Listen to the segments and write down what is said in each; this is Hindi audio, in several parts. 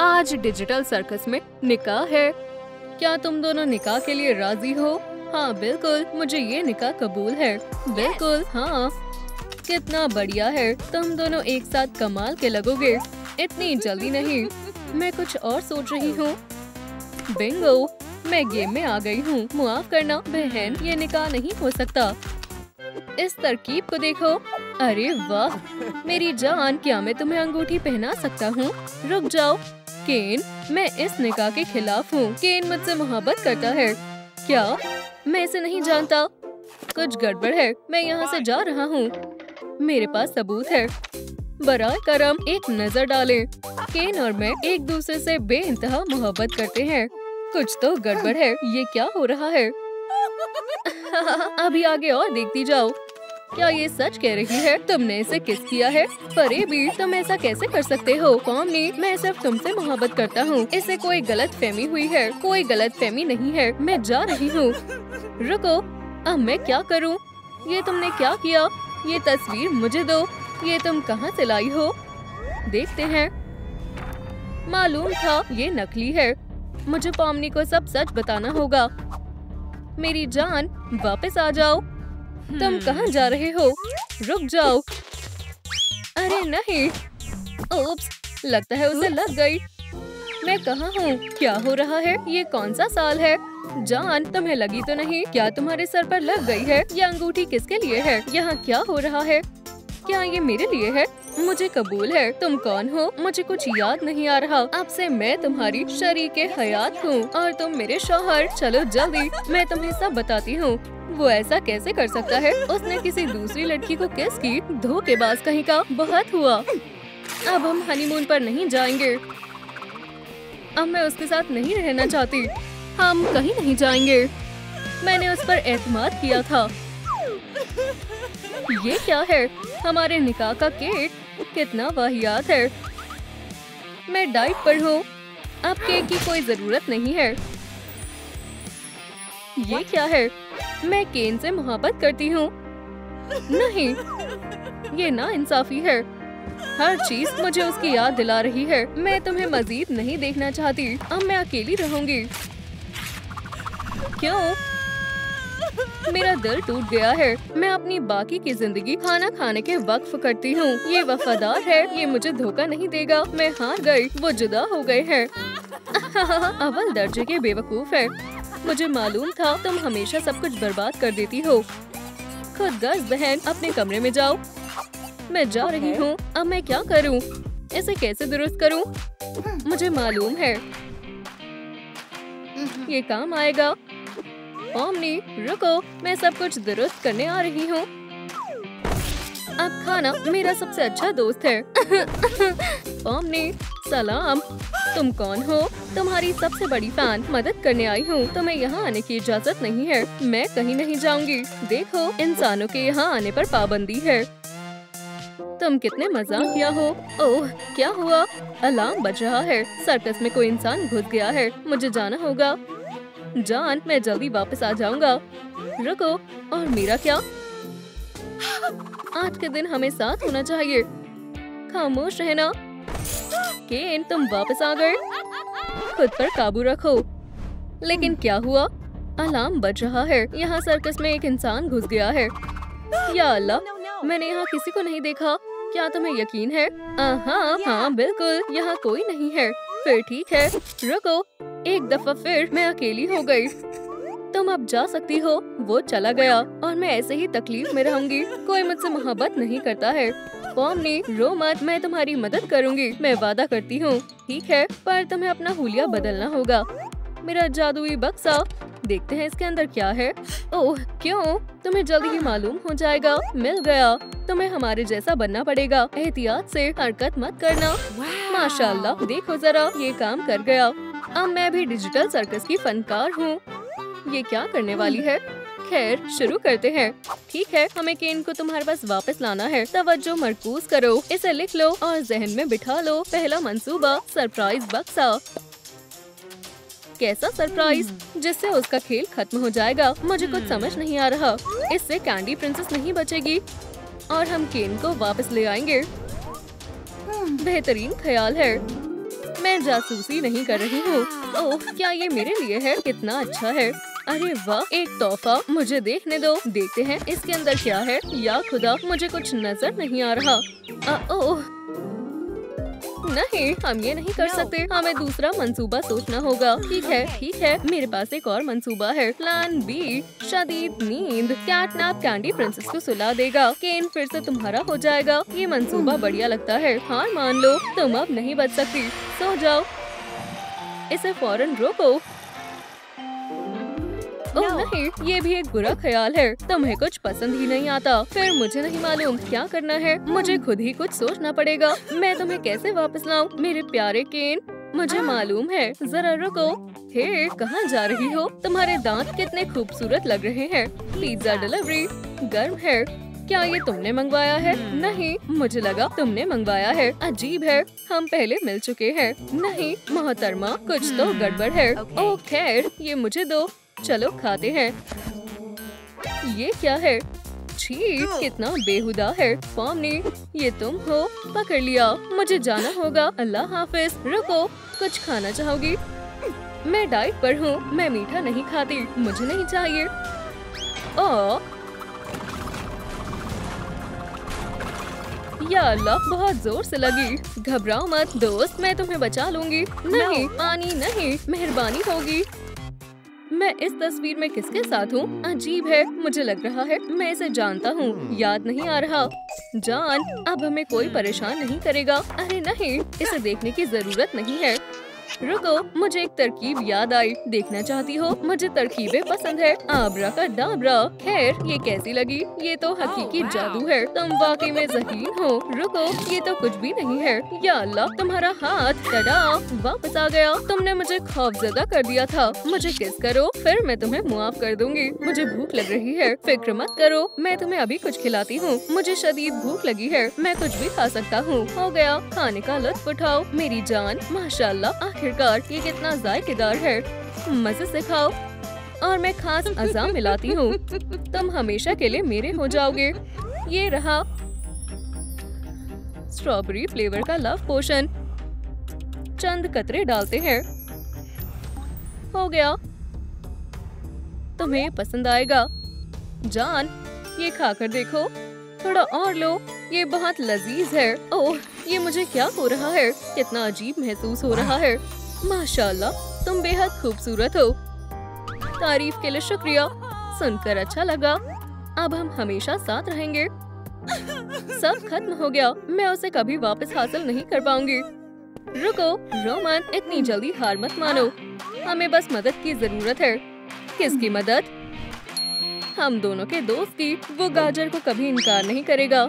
आज डिजिटल सर्कस में निकाह है। क्या तुम दोनों निकाह के लिए राजी हो? हाँ बिल्कुल, मुझे ये निकाह कबूल है। बिल्कुल हाँ। कितना बढ़िया है, तुम दोनों एक साथ कमाल के लगोगे। इतनी जल्दी नहीं, मैं कुछ और सोच रही हूँ। बिंगो, मैं गेम में आ गई हूँ। माफ करना बहन, ये निकाह नहीं हो सकता। इस तरकीब को देखो। अरे वाह मेरी जान, क्या मैं तुम्हें अंगूठी पहना सकता हूँ? रुक जाओ केन, मैं इस निकाह के खिलाफ हूँ। केन मुझसे मोहब्बत करता है। क्या? मैं इसे नहीं जानता। कुछ गड़बड़ है, मैं यहाँ से जा रहा हूँ। मेरे पास सबूत है। बराए करम एक नजर डालें। केन और मैं एक दूसरे से बेइंतहा मोहब्बत करते हैं। कुछ तो गड़बड़ है, ये क्या हो रहा है? अभी आगे और देखती जाओ। क्या ये सच कह रही है? तुमने इसे किस किया है? परे भी, तुम ऐसा कैसे कर सकते हो? कॉमनी, मैं सिर्फ तुमसे मोहब्बत करता हूँ। इसे कोई गलत फहमी हुई है। कोई गलत फहमी नहीं है, मैं जा रही हूँ। रुको, अब मैं क्या करूँ? ये तुमने क्या किया? ये तस्वीर मुझे दो। ये तुम कहाँ से लाई हो? देखते हैं। मालूम था ये नकली है। मुझे पॉमनी को सब सच बताना होगा। मेरी जान, वापस आ जाओ। तुम कहाँ जा रहे हो? रुक जाओ। अरे नहीं, ओप्स, लगता है उसे लग गई। मैं कहाँ हूँ? क्या हो रहा है? ये कौन सा साल है? जान, तुम्हें लगी तो नहीं? क्या तुम्हारे सर पर लग गई है? ये अंगूठी किसके लिए है? यहाँ क्या हो रहा है? क्या ये मेरे लिए है? मुझे कबूल है। तुम कौन हो? मुझे कुछ याद नहीं आ रहा। अब से मैं तुम्हारी शरीके हयात हूँ और तुम मेरे शौहर। चलो जल्दी, मैं तुम्हें सब बताती हूँ। वो ऐसा कैसे कर सकता है? उसने किसी दूसरी लड़की को किस की? धोखेबाज कहीं का। बहुत हुआ। अब हम हनीमून पर नहीं जाएंगे। अब मैं उसके साथ नहीं रहना चाहती। हम कहीं नहीं जाएंगे। मैंने उस पर एतमाद किया था। ये क्या है? हमारे निकाह का केक कितना वाहियात है। मैं डाइट पर हूँ। अब केक की कोई जरूरत नहीं है। ये क्या है? मैं केन से मोहब्बत करती हूँ। नहीं, ये नाइंसाफी है। हर चीज मुझे उसकी याद दिला रही है। मैं तुम्हें मजीद नहीं देखना चाहती। अब मैं अकेली रहूंगी। क्यों? मेरा दिल टूट गया है। मैं अपनी बाकी की जिंदगी खाना खाने के वक्फ करती हूँ। ये वफादार है, ये मुझे धोखा नहीं देगा। मैं हार गई, वो जुदा हो गए हैं। अव्वल दर्जे के बेवकूफ है। मुझे मालूम था तुम हमेशा सब कुछ बर्बाद कर देती हो। खुद गर्ज बहन, अपने कमरे में जाओ। मैं जा रही हूँ। अब मैं क्या करूँ? इसे कैसे दुरुस्त करूँ? मुझे मालूम है ये काम आएगा। ओमनी, रुको, मैं सब कुछ दुरुस्त करने आ रही हूँ। अब खाना मेरा सबसे अच्छा दोस्त है। ओमनी, सलाम। तुम कौन हो? तुम्हारी सबसे बड़ी फैन। मदद करने आई हूँ। तुम्हें यहाँ आने की इजाजत नहीं है। मैं कहीं नहीं जाऊंगी। देखो, इंसानों के यहाँ आने पर पाबंदी है। तुम कितने मजाकिया हो। ओह, क्या हुआ? अलार्म बज रहा है। सर्कस में कोई इंसान घुस गया है। मुझे जाना होगा। जान, मैं जल्दी वापस आ जाऊंगा। रुको, और मेरा क्या? आज के दिन हमें साथ होना चाहिए। खामोश रहना। केन, तुम वापस आ गए। खुद पर काबू रखो। लेकिन क्या हुआ? अलार्म बज रहा है। यहाँ सर्कस में एक इंसान घुस गया है। या अल्लाह, मैंने यहाँ किसी को नहीं देखा। क्या तुम्हें यकीन है? हाँ बिल्कुल, यहाँ कोई नहीं है। फिर ठीक है। रुको, एक दफा फिर मैं अकेली हो गई। तुम अब जा सकती हो। वो चला गया और मैं ऐसे ही तकलीफ में रहूंगी। कोई मुझसे मोहब्बत नहीं करता है। पॉमनी, रो मत, मैं तुम्हारी मदद करूंगी। मैं वादा करती हूँ। ठीक है, पर तुम्हें अपना हुलिया बदलना होगा। मेरा जादुई बक्सा, देखते हैं इसके अंदर क्या है। ओह, क्यों? तुम्हें जल्दी ही मालूम हो जाएगा। मिल गया। तुम्हें हमारे जैसा बनना पड़ेगा। एहतियात से हरकत मत करना। माशाल्लाह, देखो जरा, ये काम कर गया। अब मैं भी डिजिटल सर्कस की फनकार हूँ। ये क्या करने वाली है? खैर, शुरू करते हैं। ठीक है, हमें केन को तुम्हारे पास वापस लाना है। तवज्जो मरकूज करो। इसे लिख लो और जहन में बिठा लो। पहला मंसूबा, सरप्राइज बक्सा। कैसा सरप्राइज? जिससे उसका खेल खत्म हो जाएगा। मुझे कुछ समझ नहीं आ रहा। इससे कैंडी प्रिंसेस नहीं बचेगी और हम केन को वापस ले आएंगे। बेहतरीन ख्याल है। मैं जासूसी नहीं कर रही हूँ। ओह, क्या ये मेरे लिए है? कितना अच्छा है। अरे वाह, एक तोहफा। मुझे देखने दो, देखते हैं इसके अंदर क्या है। या खुदा, मुझे कुछ नजर नहीं आ रहा। ओह नहीं, हम ये नहीं कर सकते। हमें दूसरा मंसूबा सोचना होगा। ठीक है, मेरे पास एक और मंसूबा है। प्लान बी, शदीद नींद। कैटनैप कैंडी प्रिंसेस को सुला देगा। केन फिर से तुम्हारा हो जाएगा। ये मंसूबा बढ़िया लगता है। हार मान लो, तुम अब नहीं बच सकती। सो जाओ, इसे फौरन रोको। ओह नहीं, ये भी एक बुरा ख्याल है। तुम्हें कुछ पसंद ही नहीं आता। फिर मुझे नहीं मालूम क्या करना है। मुझे खुद ही कुछ सोचना पड़ेगा। मैं तुम्हें कैसे वापस लाऊं, मेरे प्यारे केन? मुझे मालूम है। जरा रुको। हे, कहाँ जा रही हो? तुम्हारे दांत कितने खूबसूरत लग रहे हैं। पिज्जा डिलीवरी गर्म है। क्या ये तुमने मंगवाया है? नहीं, मुझे लगा तुमने मंगवाया है। अजीब है, हम पहले मिल चुके हैं। नहीं मोहतरमा, कुछ तो गड़बड़ है। ओह खैर, ये मुझे दो। चलो खाते हैं। ये क्या है? छी, कितना बेहुदा है। पॉमनी, ये तुम हो? पकड़ लिया। मुझे जाना होगा। अल्लाह हाफिज। रुको, कुछ खाना चाहोगी? मैं डाइट पर हूँ। मैं मीठा नहीं खाती। मुझे नहीं चाहिए। ओह या अल्लाह, बहुत जोर से लगी। घबराओ मत दोस्त, मैं तुम्हें बचा लूंगी। नहीं, पानी नहीं, मेहरबानी होगी। मैं इस तस्वीर में किसके साथ हूँ? अजीब है, मुझे लग रहा है मैं इसे जानता हूँ। याद नहीं आ रहा। जान, अब हमें कोई परेशान नहीं करेगा। अरे नहीं, इसे देखने की जरूरत नहीं है। रुको, मुझे एक तरकीब याद आई। देखना चाहती हो? मुझे तरकीबें पसंद है। आबरा का डाबरा। खैर, ये कैसी लगी? ये तो हकीकी जादू है। तुम वाकई में ज़हीन हो। रुको, ये तो कुछ भी नहीं है। या अल्लाह, तुम्हारा हाथ। टडा, वापस आ गया। तुमने मुझे खौफजदा कर दिया था। मुझे किस करो, फिर मैं तुम्हें मुआफ कर दूंगी। मुझे भूख लग रही है। फिक्र मत करो, मैं तुम्हें अभी कुछ खिलाती हूँ। मुझे शदीद भूख लगी है। मैं कुछ भी खा सकता हूँ। हो गया, खाने का लुत्फ उठाओ मेरी जान। माशाल्लाह, आखिरकार ये कितना जायकेदार है। मजे से खाओ। और मैं खास अज़ा मिलाती हूँ। तुम हमेशा के लिए मेरे हो जाओगे। ये रहा स्ट्रॉबेरी फ्लेवर का लव पोशन। चंद कतरे डालते हैं। हो गया, तुम्हें पसंद आएगा। जान, ये खाकर देखो। थोड़ा और लो, ये बहुत लजीज है। ओह, ये मुझे क्या हो रहा है? कितना अजीब महसूस हो रहा है। माशाल्लाह, तुम बेहद खूबसूरत हो। तारीफ के लिए शुक्रिया। सुनकर अच्छा लगा। अब हम हमेशा साथ रहेंगे। सब खत्म हो गया। मैं उसे कभी वापस हासिल नहीं कर पाऊंगी। रुको रोमन, इतनी जल्दी हार मत मानो। हमें बस मदद की जरूरत है। किसकी मदद? हम दोनों के दोस्त की। वो गाजर को कभी इनकार नहीं करेगा।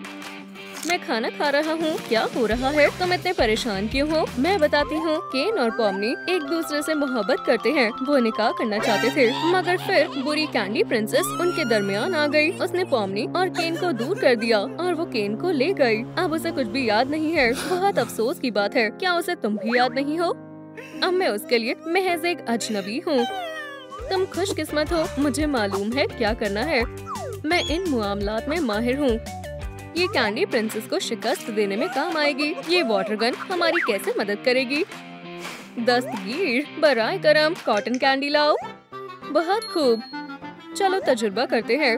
मैं खाना खा रहा हूँ। क्या हो रहा है? तुम इतने परेशान क्यों हो? मैं बताती हूँ। केन और पॉमनी एक दूसरे से मोहब्बत करते हैं। वो निकाह करना चाहते थे, मगर फिर बुरी कैंडी प्रिंसेस उनके दरमियान आ गई। उसने पॉमनी और केन को दूर कर दिया और वो केन को ले गई। अब उसे कुछ भी याद नहीं है। बहुत अफसोस की बात है। क्या उसे तुम भी याद नहीं हो? अब मैं उसके लिए महज एक अजनबी हूँ। तुम खुशकिस्मत हो। मुझे मालूम है क्या करना है। मैं इन मामलात में माहिर हूँ। ये कैंडी प्रिंसेस को शिकस्त देने में काम आएगी। ये वाटर गन हमारी कैसे मदद करेगी? दस्तगीर, बराए करम, कॉटन कैंडी लाओ। बहुत खूब, चलो तजुर्बा करते हैं।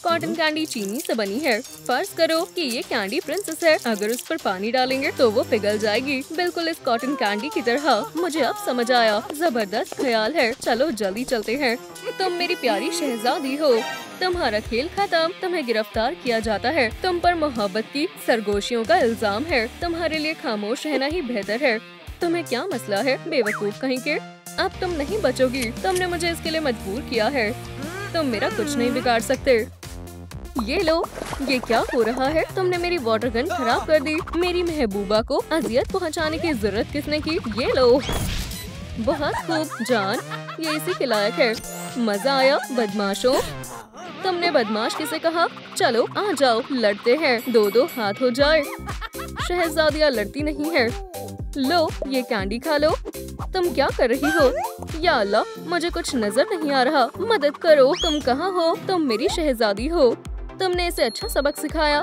कॉटन कैंडी चीनी से बनी है। फर्ज करो कि ये कैंडी प्रिंसेस है। अगर उस पर पानी डालेंगे तो वो पिघल जाएगी, बिल्कुल इस कॉटन कैंडी की तरह। मुझे अब समझ आया। जबरदस्त ख्याल है। चलो जल्दी चलते हैं। तुम मेरी प्यारी शहजादी हो। तुम्हारा खेल खत्म। तुम्हें गिरफ्तार किया जाता है। तुम पर मोहब्बत की सरगोशियों का इल्जाम है। तुम्हारे लिए खामोश रहना ही बेहतर है। तुम्हें क्या मसला है, बेवकूफ कहीं के? अब तुम नहीं बचोगी। तुमने मुझे इसके लिए मजबूर किया है। तुम मेरा कुछ नहीं बिगाड़ सकते। ये लो। ये क्या हो रहा है? तुमने मेरी वाटर गन खराब कर दी। मेरी महबूबा को अजियत पहुंचाने की जरूरत किसने की? ये लो। बहुत खूब जान, ये इसी के लायक है। मजा आया बदमाशों। तुमने बदमाश किसे कहा? चलो आ जाओ, लड़ते हैं। दो दो हाथ हो जाए। शहजादियाँ लड़ती नहीं है। लो, ये कैंडी खा लो। तुम क्या कर रही हो? या अल्लाह, मुझे कुछ नजर नहीं आ रहा। मदद करो। तुम कहाँ हो? तुम मेरी शहजादी हो। तुमने इसे अच्छा सबक सिखाया।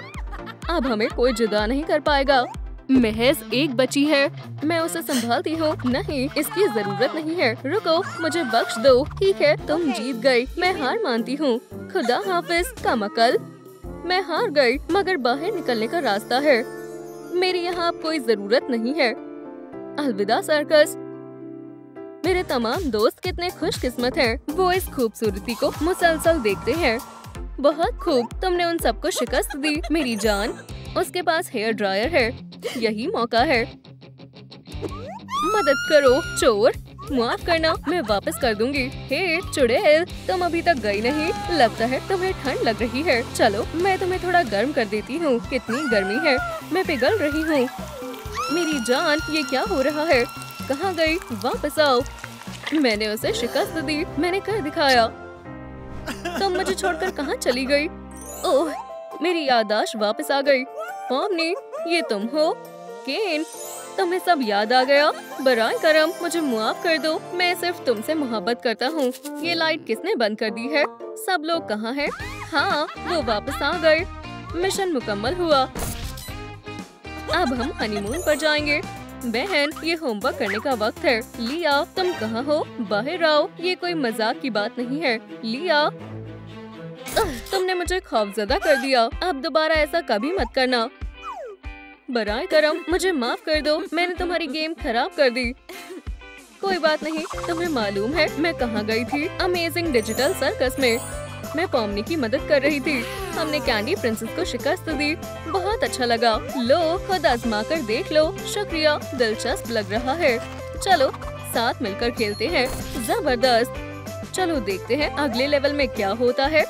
अब हमें कोई जुदा नहीं कर पाएगा। महज एक बची है, मैं उसे संभालती हूँ। नहीं, इसकी जरूरत नहीं है। रुको, मुझे बख्श दो। ठीक है, तुम जीत गई, मैं हार मानती हूँ। खुदा हाफिज कमकल। मैं हार गई, मगर बाहर निकलने का रास्ता है। मेरी यहाँ अब कोई जरूरत नहीं है। अलविदा सर्कस। मेरे तमाम दोस्त कितने खुशकिस्मत हैं। वो इस खूबसूरती को मुसलसल देखते हैं। बहुत खूब, तुमने उन सबको शिकस्त दी मेरी जान। उसके पास हेयर ड्रायर है, यही मौका है। मदद करो चोर, माफ करना, मैं वापस कर दूंगी। हे चुड़ैल, तुम अभी तक गई नहीं। लगता है तुम्हें ठंड लग रही है। चलो मैं तुम्हें थोड़ा गर्म कर देती हूँ। कितनी गर्मी है, मैं पिघल रही हूँ। मेरी जान, ये क्या हो रहा है? कहाँ गई? वापस आओ। मैंने उसे शिकस्त दी, मैंने कर दिखाया। तुम मुझे छोड़कर कहाँ चली गई? ओह, मेरी याददाश्त वापस आ गई। पॉमनी, ये तुम हो? केन, तुम्हें सब याद आ गया? बराए करम, मुझे माफ कर दो। मैं सिर्फ तुमसे मोहब्बत करता हूँ। ये लाइट किसने बंद कर दी है? सब लोग कहाँ हैं? हाँ, वो वापस आ गए। मिशन मुकम्मल हुआ। अब हम हनीमून पर जाएंगे। बहन, ये होमवर्क करने का वक्त है। लिया, तुम कहाँ हो? बाहर आओ, ये कोई मजाक की बात नहीं है। लिया, तुमने मुझे खौफजदा कर दिया। अब दोबारा ऐसा कभी मत करना। बराए करम, मुझे माफ कर दो। मैंने तुम्हारी गेम खराब कर दी। कोई बात नहीं। तुम्हें मालूम है मैं कहाँ गई थी? अमेजिंग डिजिटल सर्कस में। मैं पॉमनी की मदद कर रही थी। हमने कैंडी प्रिंसेस को शिकस्त दी। बहुत अच्छा लगा। लो, खुद आजमा कर देख लो। शुक्रिया, दिलचस्प लग रहा है। चलो साथ मिलकर खेलते हैं। जबरदस्त। चलो देखते हैं अगले लेवल में क्या होता है।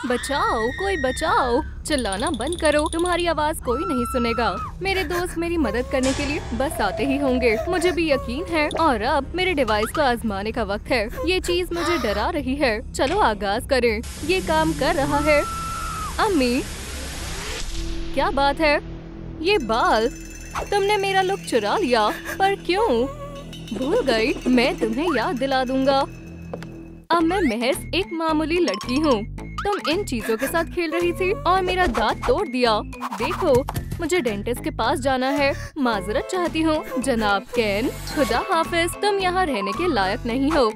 बचाओ, कोई बचाओ। चिल्लाना बंद करो, तुम्हारी आवाज कोई नहीं सुनेगा। मेरे दोस्त मेरी मदद करने के लिए बस आते ही होंगे, मुझे भी यकीन है। और अब मेरे डिवाइस को आजमाने का वक्त है। ये चीज मुझे डरा रही है। चलो आगाज करें। ये काम कर रहा है। अम्मी, क्या बात है? ये बाल, तुमने मेरा लुक चुरा लिया। पर क्यों? भूल गई, मैं तुम्हें याद दिला दूंगा। अब मैं महज एक मामूली लड़की हूँ। तुम इन चीजों के साथ खेल रही थी और मेरा दांत तोड़ दिया। देखो, मुझे डेंटिस्ट के पास जाना है। माजरत चाहती हूँ जनाब केन। खुदा हाफिज, तुम यहाँ रहने के लायक नहीं हो।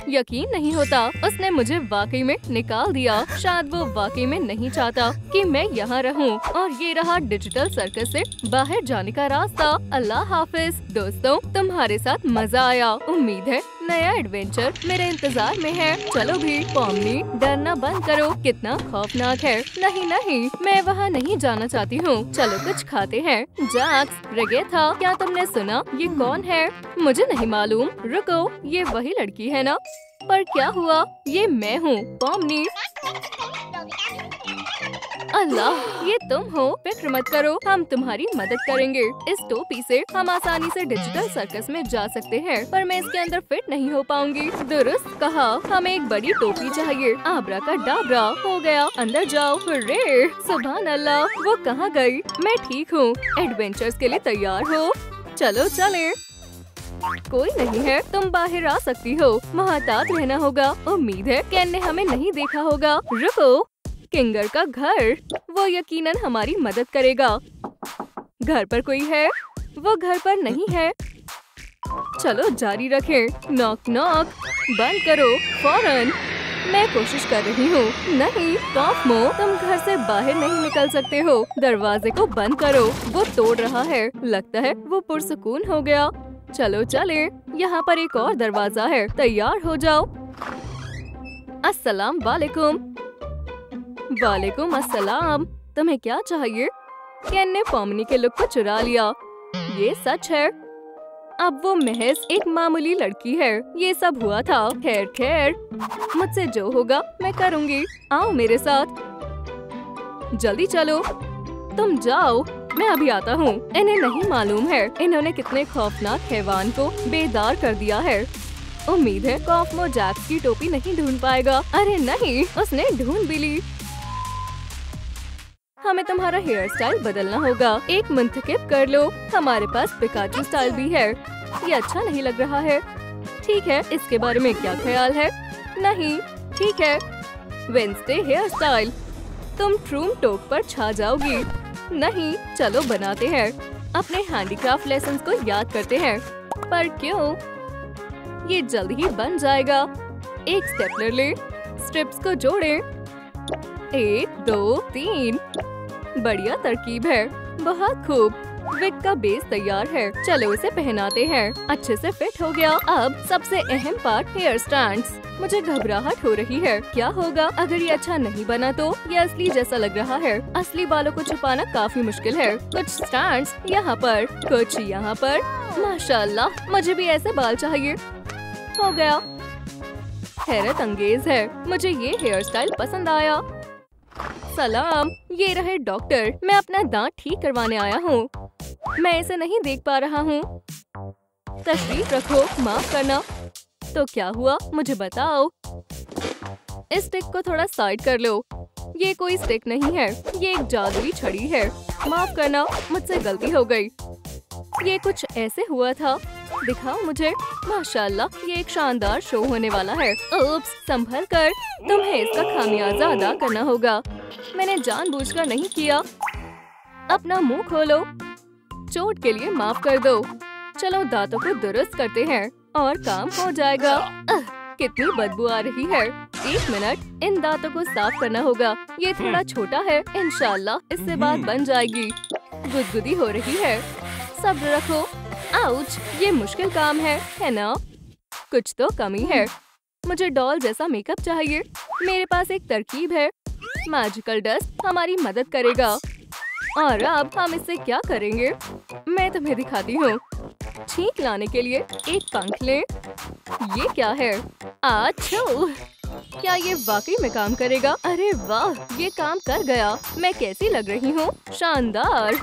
यकीन नहीं होता, उसने मुझे वाकई में निकाल दिया। शायद वो वाकई में नहीं चाहता कि मैं यहाँ रहूँ। और ये रहा डिजिटल सर्कस से बाहर जाने का रास्ता। अल्लाह हाफिज दोस्तों, तुम्हारे साथ मजा आया। उम्मीद है नया एडवेंचर मेरे इंतजार में है। चलो भी। पॉमनी, डरना बंद करो, कितना खौफनाक है। नहीं नहीं, मैं वहाँ नहीं जाना चाहती हूँ। चलो कुछ खाते हैं। जैक्स, रेगेथा, क्या तुमने सुना? ये कौन है? मुझे नहीं मालूम। रुको, ये वही लड़की है ना? पर क्या हुआ? ये मैं हूँ, पॉमनी। अल्लाह, ये तुम हो? फिक्र मत करो, हम तुम्हारी मदद करेंगे। इस टोपी से हम आसानी से डिजिटल सर्कस में जा सकते हैं, पर मैं इसके अंदर फिट नहीं हो पाऊंगी। दुरुस्त कहा, हमें एक बड़ी टोपी चाहिए। आबरा का डाबरा। हो गया, अंदर जाओ। हुर्रे, सुभान अल्लाह। वो कहाँ गई? मैं ठीक हूँ। एडवेंचर्स के लिए तैयार हो? चलो चले। कोई नहीं है, तुम बाहर आ सकती हो। मोहतात रहना होगा। उम्मीद है केन ने हमें नहीं देखा होगा। रुको, किंगर का घर, वो यकीनन हमारी मदद करेगा। घर पर कोई है? वो घर पर नहीं है। चलो जारी रखें। Knock knock. बंद करो फौरन। मैं कोशिश कर रही हूँ। नहीं, कॉफमो, तुम घर से बाहर नहीं निकल सकते हो। दरवाजे को बंद करो। वो तोड़ रहा है। लगता है वो पुरसुकून हो गया। चलो चले। यहाँ पर एक और दरवाजा है। तैयार हो जाओ। अस्सलाम वालेकुम। वालेकुम अस्सलाम। तुम्हें क्या चाहिए? केन ने पॉमनी के लुक को चुरा लिया। ये सच है। अब वो महज एक मामूली लड़की है। ये सब हुआ था। खैर खैर, मुझसे जो होगा मैं करूँगी। आओ मेरे साथ। जल्दी चलो। तुम जाओ, मैं अभी आता हूँ। इन्हें नहीं मालूम है इन्होंने कितने खौफनाक हैवान को बेदार कर दिया है। उम्मीद है कॉफमो जैक्स की टोपी नहीं ढूंढ पाएगा। अरे नहीं, उसने ढूंढ भी ली। हमें तुम्हारा हेयर स्टाइल बदलना होगा। एक मुंतखब कर लो। हमारे पास पिकाचू स्टाइल भी है। ये अच्छा नहीं लग रहा है। ठीक है, इसके बारे में क्या ख्याल है? नहीं, ठीक है। Wednesday hair style. तुम ट्रूम टोक पर छा जाओगी। नहीं, चलो बनाते हैं। अपने हैंडीक्राफ्ट लेसन्स को याद करते हैं। पर क्यों? ये जल्द ही बन जाएगा। एक स्टेपलर ले, स्ट्रिप्स को जोड़ें। 1, 2, 3। बढ़िया तरकीब है। बहुत खूब। विग का बेस तैयार है। चलो इसे पहनाते हैं। अच्छे से फिट हो गया। अब सबसे अहम पार्ट, हेयर स्टैंड्स। मुझे घबराहट हो रही है। क्या होगा अगर ये अच्छा नहीं बना तो? ये असली जैसा लग रहा है। असली बालों को छुपाना काफी मुश्किल है। कुछ स्टैंड्स यहाँ पर, कुछ यहाँ पर। माशाल्लाह, मुझे भी ऐसे बाल चाहिए। हो गया। हैरत अंगेज है। मुझे ये हेयर स्टाइल पसंद आया। सलाम, ये रहे डॉक्टर। मैं अपना दांत ठीक करवाने आया हूँ। मैं इसे नहीं देख पा रहा हूँ। तशरीफ रखो, माफ करना। तो क्या हुआ, मुझे बताओ। इस स्टिक को थोड़ा साइड कर लो। ये कोई स्टिक नहीं है, ये एक जादुई छड़ी है। माफ करना, मुझसे गलती हो गई। ये कुछ ऐसे हुआ था। दिखाओ मुझे। माशाल्लाह, ये एक शानदार शो होने वाला है। उप्स, संभल कर। तुम्हें इसका खामियाजा अदा करना होगा। मैंने जानबूझकर नहीं किया। अपना मुंह खोलो। चोट के लिए माफ कर दो। चलो दांतों को दुरुस्त करते हैं और काम हो जाएगा। कितनी बदबू आ रही है। 1 मिनट, इन दांतों को साफ करना होगा। ये थोड़ा छोटा है। इंशाल्लाह इससे बात बन जाएगी। गुदगुदी हो रही है। सब्र रखो। आउच, ये मुश्किल काम है ना? कुछ तो कमी है। मुझे डॉल जैसा मेकअप चाहिए। मेरे पास एक तरकीब है। मैजिकल डस्ट हमारी मदद करेगा। और अब हम इससे क्या करेंगे? मैं तुम्हें दिखाती हूँ। छींक लाने के लिए एक पंख लें। ये क्या है? आच्छू! क्या ये वाकई में काम करेगा? अरे वाह, ये काम कर गया। मैं कैसी लग रही हूँ? शानदार।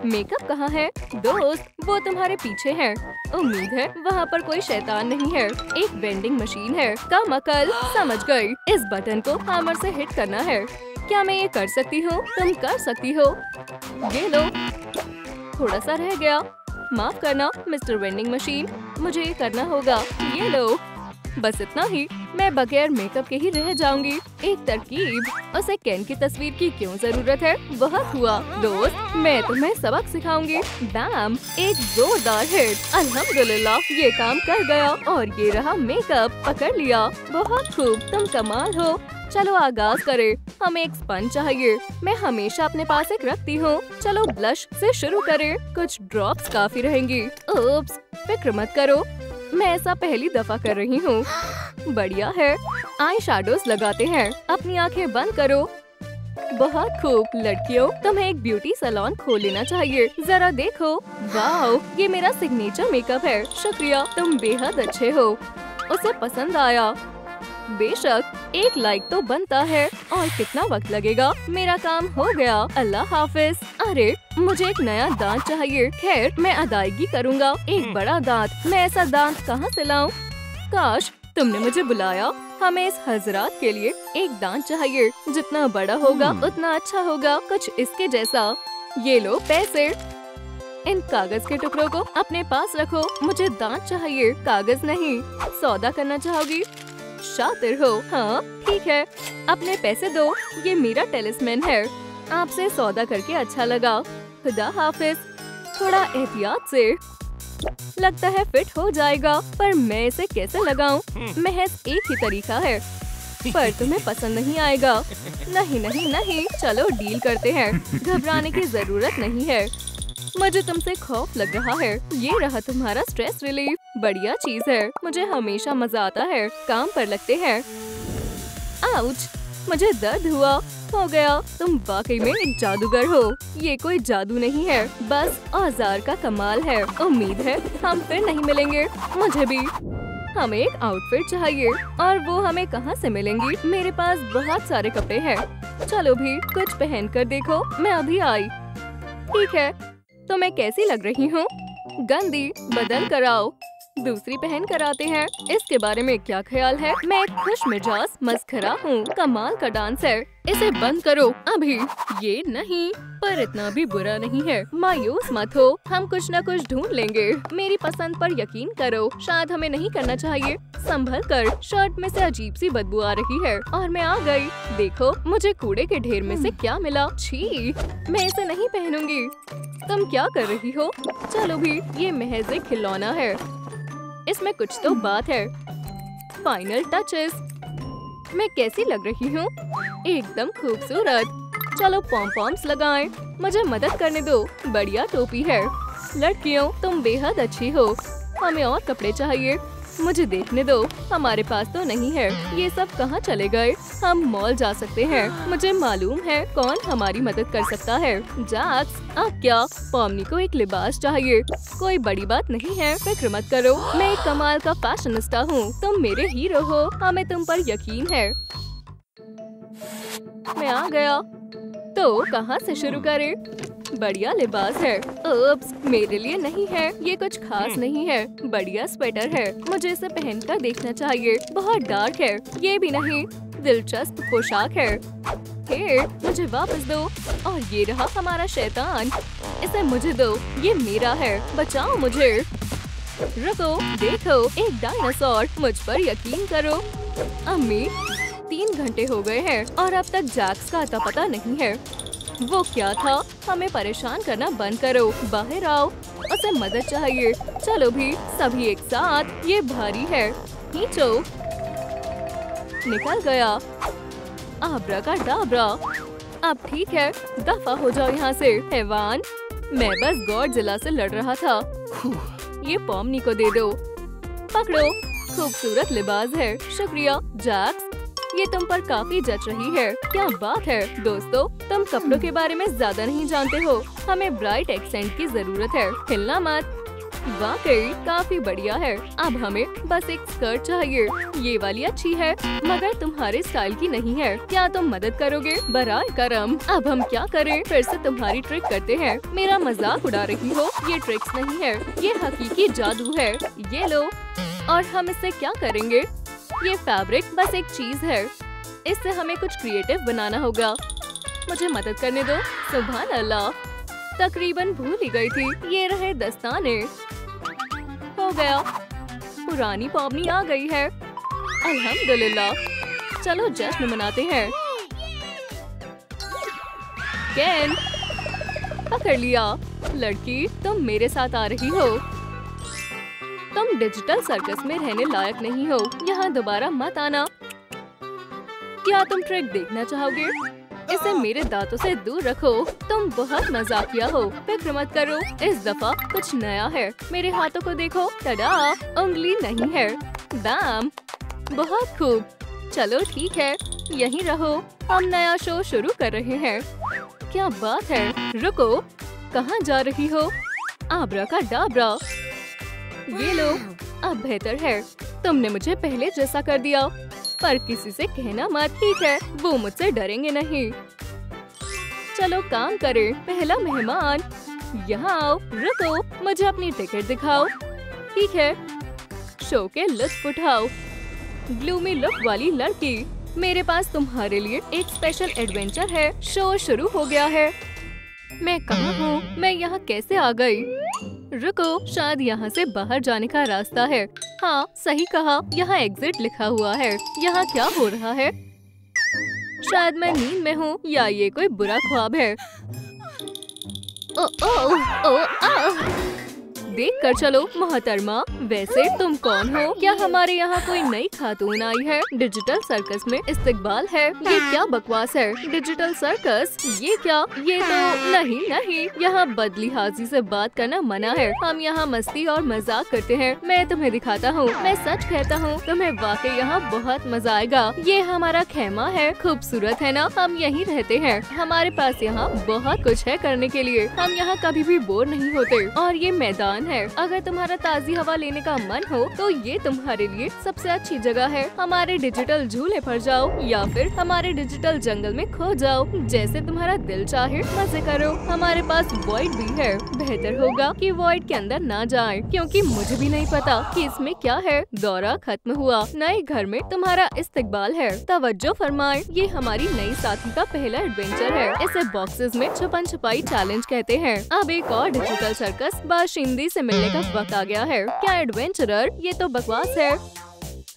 मेकअप कहाँ है? दोस्त, वो तुम्हारे पीछे है। उम्मीद है वहाँ पर कोई शैतान नहीं है। एक वेंडिंग मशीन है। कम अकल, समझ गई। इस बटन को हैमर से हिट करना है। क्या मैं ये कर सकती हूँ? तुम कर सकती हो। ये लो। थोड़ा सा रह गया। माफ करना मिस्टर वेंडिंग मशीन, मुझे ये करना होगा। ये लो। बस इतना ही। मैं बगैर मेकअप के ही रह जाऊंगी। एक तरकीब। उसे केन की तस्वीर की क्यों जरूरत है? बहुत हुआ दोस्त, मैं तुम्हें सबक सिखाऊंगी। बैम, एक जोरदार हिट। अल्हम्दुलिल्लाह, ये काम कर गया। और ये रहा मेकअप। पकड़ लिया। बहुत खूब, तुम कमाल हो। चलो आगाज करें। हमें एक स्पंज चाहिए। मैं हमेशा अपने पास एक रखती हूँ। चलो ब्लश से शुरू करें। कुछ ड्रॉप्स काफी रहेंगी। ओप्स, फिक्र मत करो, मैं ऐसा पहली दफा कर रही हूँ। बढ़िया है। आई शैडोज लगाते हैं। अपनी आंखें बंद करो। बहुत खूब लड़कियों, तुम्हें एक ब्यूटी सैलून खोल लेना चाहिए। जरा देखो। वाओ, ये मेरा सिग्नेचर मेकअप है। शुक्रिया, तुम बेहद अच्छे हो। उसे पसंद आया। बेशक, एक लाइक तो बनता है। और कितना वक्त लगेगा? मेरा काम हो गया। अल्लाह हाफिज। अरे, मुझे एक नया दांत चाहिए। खैर, मैं अदायगी करूँगा। एक बड़ा दांत। मैं ऐसा दांत कहाँ से लाऊं? काश तुमने मुझे बुलाया। हमें इस हजरात के लिए एक दांत चाहिए। जितना बड़ा होगा उतना अच्छा होगा। कुछ इसके जैसा। ये लो पैसे। इन कागज के टुकड़ों को अपने पास रखो। मुझे दांत चाहिए, कागज नहीं। सौदा करना चाहोगी? शातिर हो। हाँ ठीक है, अपने पैसे दो। ये मेरा टेलिस्मैन है। आपसे सौदा करके अच्छा लगा। खुदा हाफिज। थोड़ा एहतियात से। लगता है फिट हो जाएगा, पर मैं इसे कैसे लगाऊं? महज एक ही तरीका है। पर तुम्हें पसंद नहीं आएगा। नहीं नहीं नहीं, चलो डील करते हैं। घबराने की जरूरत नहीं है। मुझे तुमसे खौफ लग रहा है। ये रहा तुम्हारा स्ट्रेस रिलीफ। बढ़िया चीज है। मुझे हमेशा मजा आता है। काम पर लगते हैं। आउच, मुझे दर्द हुआ। हो गया। तुम वाकई में एक जादूगर हो। ये कोई जादू नहीं है, बस औजार का कमाल है। उम्मीद है हम फिर नहीं मिलेंगे। मुझे भी। हमें एक आउटफिट चाहिए। और वो हमें कहाँ से मिलेंगी? मेरे पास बहुत सारे कपड़े हैं। चलो भी कुछ पहन कर देखो। मैं अभी आई। ठीक है, तो मैं कैसी लग रही हूँ? गंदी, बदल कर आओ। दूसरी पहन कर आते हैं। इसके बारे में क्या ख्याल है? मैं एक खुश मिजाज मस्खरा हूँ। कमाल का डांस है। इसे बंद करो अभी। ये नहीं, पर इतना भी बुरा नहीं है। मायूस मत हो, हम कुछ न कुछ ढूंढ लेंगे। मेरी पसंद पर यकीन करो, शायद हमें नहीं करना चाहिए। संभल कर, शर्ट में से अजीब सी बदबू आ रही है और मैं आ गई। देखो मुझे कूड़े के ढेर में से क्या मिला। छी, मैं इसे नहीं पहनूंगी। तुम क्या कर रही हो? चलो भी, ये महज एक खिलौना है, इसमें कुछ तो बात है। Final touches. मैं कैसी लग रही हूँ? एकदम खूबसूरत। चलो पॉम पॉम्स लगाएं। मुझे मदद करने दो। बढ़िया टोपी है। लड़कियों, तुम बेहद अच्छी हो। हमें और कपड़े चाहिए। मुझे देखने दो, हमारे पास तो नहीं है। ये सब कहाँ चले गए? हम मॉल जा सकते हैं। मुझे मालूम है कौन हमारी मदद कर सकता है। जैक्स, अब क्या? पॉमनी को एक लिबास चाहिए। कोई बड़ी बात नहीं है, फिक्र मत करो। मैं एक कमाल का फैशनिस्टा हूँ। तुम मेरे हीरो हो, हमें तुम पर यकीन है। मैं आ गया। तो कहाँ से शुरू करें? बढ़िया लिबास है। उप्स, मेरे लिए नहीं है। ये कुछ खास नहीं है। बढ़िया स्वेटर है, मुझे इसे पहनकर देखना चाहिए। बहुत डार्क है। ये भी नहीं, दिलचस्प पोशाक है। हे, मुझे वापस दो। और ये रहा हमारा शैतान। इसे मुझे दो, ये मेरा है। बचाओ मुझे। रुको, देखो, एक डायनासोर। मुझ पर यकीन करो। अम्मी, 3 घंटे हो गए हैं और अब तक जैक्स का अता पता नहीं है। वो क्या था? हमें परेशान करना बंद करो। बाहर आओ, उसे मदद चाहिए। चलो भी, सभी एक साथ। ये भारी है। खींचो। निकल गया। आब्राकाडाब्रा। अब ठीक है, दफा हो जाओ यहाँ से। हैवान, मैं बस गॉडजिला से लड़ रहा था। ये पॉमनी को दे दो। पकड़ो। खूबसूरत लिबास है। शुक्रिया जैक्स, ये तुम पर काफी जच रही है। क्या बात है दोस्तों, तुम कपड़ों के बारे में ज्यादा नहीं जानते हो। हमें ब्राइट एक्सेंट की जरूरत है। हिलना मत। वाकई काफी बढ़िया है। अब हमें बस एक स्कर्ट चाहिए। ये वाली अच्छी है, मगर तुम्हारे स्टाइल की नहीं है। क्या तुम मदद करोगे? बराए करम। अब हम क्या करें? फिर से तुम्हारी ट्रिक करते हैं। मेरा मजाक उड़ा रही हो? ये ट्रिक्स नहीं है, ये हकीकी जादू है। ये लो। और हम इससे क्या करेंगे? ये फैब्रिक बस एक चीज है। इससे हमें कुछ क्रिएटिव बनाना होगा। मुझे मदद करने दो। सुभान अल्लाह, तकरीबन भूल ही गई थी। ये रहे दस्ताने। हो गया। पुरानी पॉमनी आ गई है। अल्हम्दुलिल्लाह। चलो जश्न मनाते हैं। केन, पकड़ लिया। लड़की, तुम मेरे साथ आ रही हो। तुम डिजिटल सर्कस में रहने लायक नहीं हो। यहाँ दोबारा मत आना। क्या तुम ट्रिक देखना चाहोगे? इसे मेरे दांतों से दूर रखो। तुम बहुत मजाकिया हो। फिक्र मत करो, इस दफा कुछ नया है। मेरे हाथों को देखो। टडा, उंगली नहीं है। बैम, बहुत खूब। चलो ठीक है, यहीं रहो। हम नया शो शुरू कर रहे हैं। क्या बात है। रुको, कहाँ जा रही हो? आब्राकाडाब्रा। ये लो, अब बेहतर है। तुमने मुझे पहले जैसा कर दिया, पर किसी से कहना मत, ठीक है? वो मुझसे डरेंगे नहीं। चलो काम करें। पहला मेहमान, यहाँ आओ। रुको, मुझे अपनी टिकट दिखाओ। ठीक है, शो के लुत्फ उठाओ। ग्लूमी लुक वाली लड़की, मेरे पास तुम्हारे लिए एक स्पेशल एडवेंचर है। शो शुरू हो गया है। मैं कहाँ हूँ? मैं यहाँ कैसे आ गई? रुको, शायद यहाँ से बाहर जाने का रास्ता है। हाँ, सही कहा। यहाँ एग्जिट लिखा हुआ है। यहाँ क्या हो रहा है? शायद मैं नींद में हूँ या ये कोई बुरा ख्वाब है। ओ ओ ओ आ। देख कर चलो मोहतरमा। वैसे तुम कौन हो? क्या हमारे यहाँ कोई नई खातून आई है? डिजिटल सर्कस में इस्तकबाल है। ये क्या बकवास है? Digital circus? ये क्या? ये तो नहीं नहीं, यहाँ बदलिहाजी से बात करना मना है। हम यहाँ मस्ती और मजाक करते हैं। मैं तुम्हें दिखाता हूँ। मैं सच कहता हूँ, तुम्हें वाकई यहाँ बहुत मजा आएगा। ये हमारा खेमा है। खूबसूरत है ना? हम यहीं रहते हैं। हमारे पास यहाँ बहुत कुछ है करने के लिए। हम यहाँ कभी भी बोर नहीं होते। और ये मैदान आसान है। अगर तुम्हारा ताज़ी हवा लेने का मन हो तो ये तुम्हारे लिए सबसे अच्छी जगह है। हमारे डिजिटल झूले पर जाओ या फिर हमारे डिजिटल जंगल में खो जाओ, जैसे तुम्हारा दिल चाहे मजे करो। हमारे पास वॉइड भी है। बेहतर होगा कि वॉइड के अंदर ना जाएं, क्योंकि मुझे भी नहीं पता कि इसमें क्या है। दौरा खत्म हुआ। नए घर में तुम्हारा इस्तकबाल है। तवज्जो फरमाएं, ये हमारी नई साथी का पहला एडवेंचर है। इसे बॉक्सेस में छुपन छुपाई चैलेंज कहते हैं। अब एक और डिजिटल सर्कस बाशिंदी से मिलने का वक्त आ गया है। क्या एडवेंचरर, ये तो बकवास है।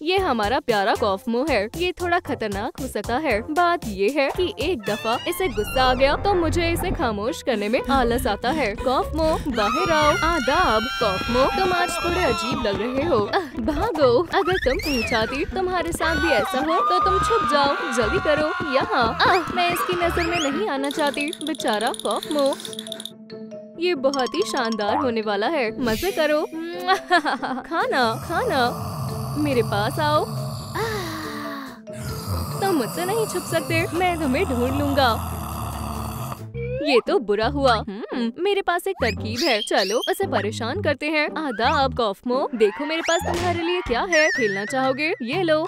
ये हमारा प्यारा कॉफमो है। ये थोड़ा खतरनाक हो सकता है। बात ये है कि एक दफा इसे गुस्सा आ गया तो मुझे इसे खामोश करने में आलस आता है। कॉफमो बाहर आओ। आदाब कॉफमो, तुम आज थोड़े अजीब लग रहे हो। भागो। अगर तुम नहीं चाहती तुम्हारे साथ भी ऐसा हो तो तुम छुप जाओ। जल्दी करो यहाँ। मैं इसकी नजर में नहीं आना चाहती। बेचारा कॉफमो। ये बहुत ही शानदार होने वाला है। मजे करो। खाना खाना मेरे पास आओ। तुम मुझसे नहीं छुप सकते। मैं तुम्हें ढूंढ लूंगा। ये तो बुरा हुआ। मेरे पास एक तरकीब है। चलो उसे परेशान करते हैं। आदाब कॉफमो, देखो मेरे पास तुम्हारे लिए क्या है। खेलना चाहोगे? ये लो।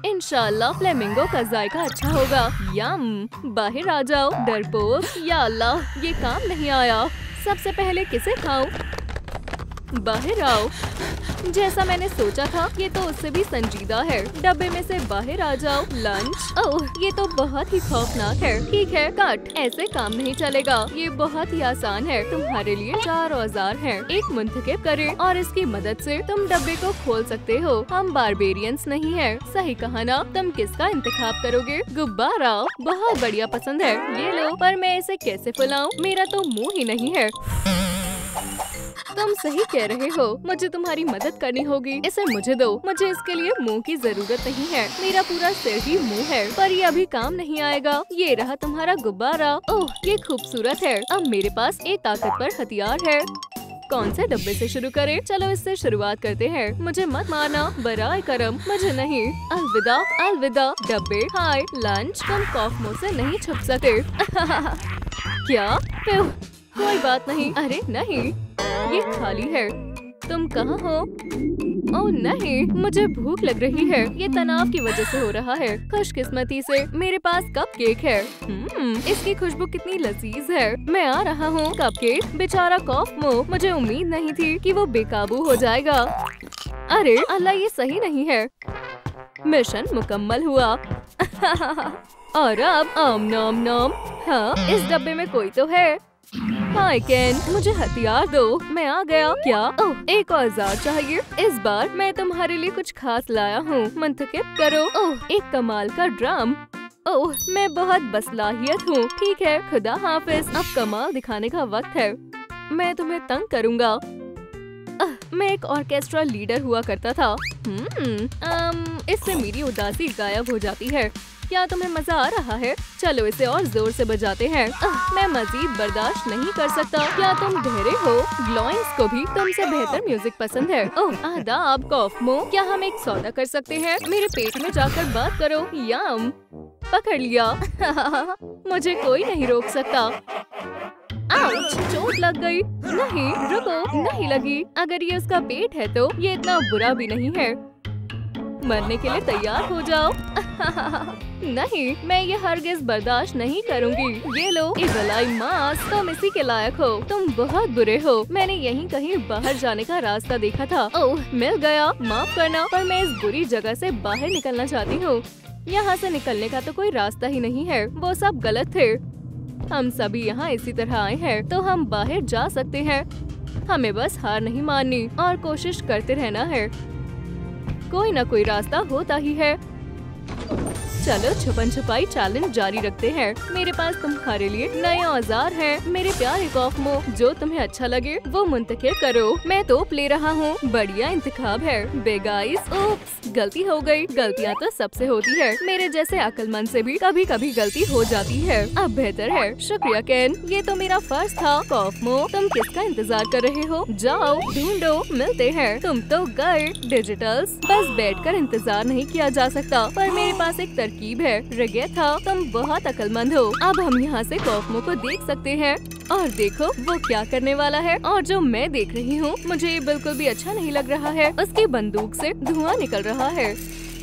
इंशाल्लाह फ्लेमिंगो का जायका अच्छा होगा। यम। बाहर आ जाओ डरपोक। या अल्लाह, ये काम नहीं आया। सबसे पहले किसे खाऊं? बाहर आओ। जैसा मैंने सोचा था, ये तो उससे भी संजीदा है। डब्बे में से बाहर आ जाओ। लंच। ओह, ये तो बहुत ही खौफनाक है। ठीक है कट, ऐसे काम नहीं चलेगा। ये बहुत ही आसान है। तुम्हारे लिए 4 औजार हैं। एक मुंतखब करें और इसकी मदद से तुम डब्बे को खोल सकते हो। हम बारबेरियंस नहीं हैं। सही कहा ना? तुम किसका इंतखाब करोगे? गुब्बारा। बहुत बढ़िया पसंद है। ये लो। पर मैं इसे कैसे फुलाऊं? मेरा तो मुंह ही नहीं है। तुम सही कह रहे हो। मुझे तुम्हारी मदद करनी होगी। इसे मुझे दो। मुझे इसके लिए मुंह की जरूरत नहीं है। मेरा पूरा सिर ही मुंह है। पर ये अभी काम नहीं आएगा। ये रहा तुम्हारा गुब्बारा। ओह, ये खूबसूरत है। अब मेरे पास एक ताकतवर हथियार है। कौन से डब्बे से शुरू करें? चलो इससे शुरुआत करते हैं। मुझे मत मारना बराए करम। मुझे नहीं। अलविदा अलविदा डब्बे। हाय लंच। तुम कॉफमो से नहीं छुप सकते। क्या? कोई बात नहीं। अरे नहीं, ये खाली है। तुम कहाँ हो? ओह नहीं, मुझे भूख लग रही है। ये तनाव की वजह से हो रहा है। खुशकिस्मती से मेरे पास कपकेक है। इसकी खुशबू कितनी लजीज है। मैं आ रहा हूँ। कपकेक। बेचारा कॉफमो, मुझे उम्मीद नहीं थी कि वो बेकाबू हो जाएगा। अरे अल्लाह, ये सही नहीं है। मिशन मुकम्मल हुआ। और अब आम नॉम नॉम। हाँ, इस डब्बे में कोई तो है। हाय केन, मुझे हथियार दो। मैं आ गया। क्या? ओह, एक औजार चाहिए। इस बार मैं तुम्हारे लिए कुछ खास लाया हूँ। मुंतखब करो। ओह, एक कमाल का ड्रम। ओह, मैं बहुत बसलाहियत हूँ। ठीक है, खुदा हाफिज। अब कमाल दिखाने का वक्त है। मैं तुम्हें तंग करूँगा। मैं एक ऑर्केस्ट्रा लीडर हुआ करता था। इससे मेरी उदासी गायब हो जाती है। क्या तुम्हें मजा आ रहा है? चलो इसे और जोर से बजाते हैं। मैं मजीद बर्दाश्त नहीं कर सकता। क्या तुम बहरे हो? ग्लोइंग्स को भी तुमसे बेहतर म्यूजिक पसंद है। ओह आदाब कॉफमो, क्या हम एक सौदा कर सकते हैं? मेरे पेट में जाकर बात करो। यम, पकड़ लिया। मुझे कोई नहीं रोक सकता। आउच, चोट लग गई। नहीं रुको, नहीं लगी। अगर ये उसका पेट है तो ये इतना बुरा भी नहीं है। मरने के लिए तैयार हो जाओ। नहीं, मैं ये हरगिज बर्दाश्त नहीं करूंगी। ये लो इबलाई मास, तुम इसी के लायक हो। तुम बहुत बुरे हो। मैंने यहीं कहीं बाहर जाने का रास्ता देखा था। ओह, मिल गया। माफ करना, पर मैं इस बुरी जगह से बाहर निकलना चाहती हूँ। यहाँ से निकलने का तो कोई रास्ता ही नहीं है। वो सब गलत थे। हम सभी यहाँ इसी तरह आए हैं, तो हम बाहर जा सकते हैं। हमें बस हार नहीं माननी और कोशिश करते रहना है। कोई ना कोई रास्ता होता ही है। चलो छुपन छुपाई चैलेंज जारी रखते हैं। मेरे पास तुम्हारे लिए नए औजार हैं। मेरे प्यारे कॉफमो, जो तुम्हें अच्छा लगे वो मुंतखब करो। मैं तोप ले रहा हूँ। बढ़िया इंतखाब है। बेगाइस, ओप्स, गलती हो गई। गलतियाँ तो सबसे होती है। मेरे जैसे अक्लमंद से भी कभी कभी गलती हो जाती है। अब बेहतर है। शुक्रिया केन, ये तो मेरा फर्ज था। कॉफमो, तुम किसका इंतजार कर रहे हो? जाओ ढूंढो, मिलते हैं। तुम तो गए। डिजिटल्स, बस बैठकर इंतजार नहीं किया जा सकता। पर मेरे पास एक तरकीब है। रेगेथा, तुम बहुत अक्लमंद हो। अब हम यहाँ से कॉफमो को देख सकते हैं और देखो वो क्या करने वाला है। और जो मैं देख रही हूँ मुझे ये बिल्कुल भी अच्छा नहीं लग रहा है। उसकी बंदूक से धुआं निकल रहा है।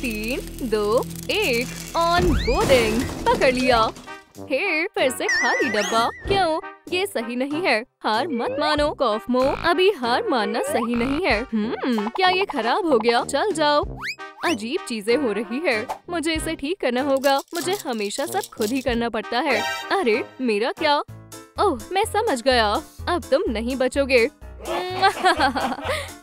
3, 2, 1 ऑन बोर्डिंग। पकड़ लिया। हे, फिर से खाली डब्बा। क्यों? ये सही नहीं है। हार मत मानो कॉफमो, अभी हार मानना सही नहीं है। क्या ये खराब हो गया? चल जाओ। अजीब चीजें हो रही है। मुझे इसे ठीक करना होगा। मुझे हमेशा सब खुद ही करना पड़ता है। अरे मेरा क्या? ओह, मैं समझ गया। अब तुम नहीं बचोगे।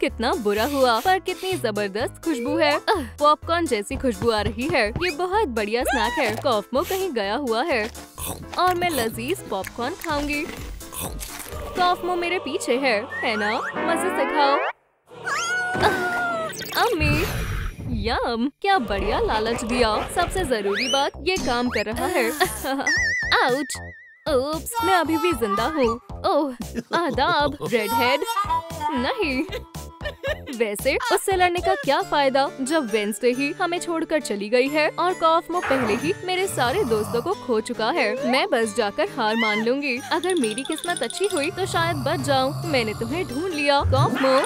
कितना बुरा हुआ, पर कितनी जबरदस्त खुशबू है। पॉपकॉर्न जैसी खुशबू आ रही है। ये बहुत बढ़िया स्नैक है। कॉफमो कहीं गया हुआ है और मैं लजीज पॉपकॉर्न खाऊंगी। कॉफमो मेरे पीछे है ना? मजे से खाओ। अम्मी, यम, क्या बढ़िया लालच दिया। सबसे जरूरी बात, ये काम कर रहा है। आउच! ओप्स, मैं अभी भी जिंदा हूँ। ओह, आदाब रेडहेड। नहीं, वैसे उससे लड़ने का क्या फायदा जब वेंसडे ही हमें छोड़कर चली गई है और कॉफमो पहले ही मेरे सारे दोस्तों को खो चुका है। मैं बस जाकर हार मान लूंगी। अगर मेरी किस्मत अच्छी हुई तो शायद बच जाऊं। मैंने तुम्हें ढूंढ लिया कॉफमो।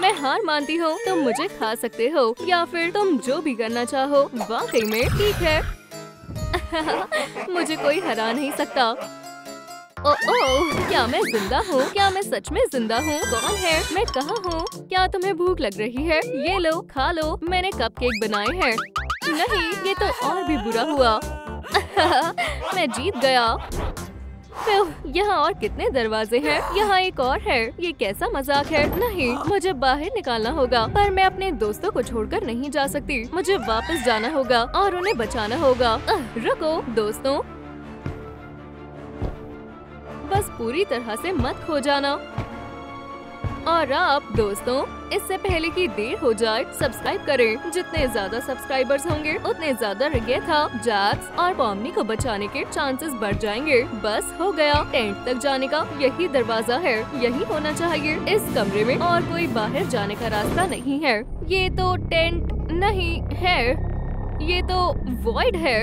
मैं हार मानती हूँ। तुम मुझे खा सकते हो या फिर तुम जो भी करना चाहो। वाकई में ठीक है। मुझे कोई हरा नहीं सकता। ओह, क्या मैं जिंदा हूँ? क्या मैं सच में जिंदा हूँ? कौन है? मैं कहाँ हूँ? क्या तुम्हें भूख लग रही है? ये लो, खा लो। मैंने कपकेक बनाए हैं। नहीं, ये तो और भी बुरा हुआ। मैं जीत गया। यहाँ और कितने दरवाजे हैं? यहाँ एक और है। ये कैसा मजाक है? नहीं, मुझे बाहर निकालना होगा। पर मैं अपने दोस्तों को छोड़कर नहीं जा सकती। मुझे वापस जाना होगा और उन्हें बचाना होगा। रुको दोस्तों, बस पूरी तरह से मत खो जाना। और आप दोस्तों, इससे पहले कि देर हो जाए, सब्सक्राइब करें। जितने ज्यादा सब्सक्राइबर्स होंगे उतने ज्यादा रेगेथा, जैक्स और पॉम्नी को बचाने के चांसेस बढ़ जाएंगे। बस हो गया। टेंट तक जाने का यही दरवाजा है। यही होना चाहिए। इस कमरे में और कोई बाहर जाने का रास्ता नहीं है। ये तो टेंट नहीं है, ये तो वॉइड है।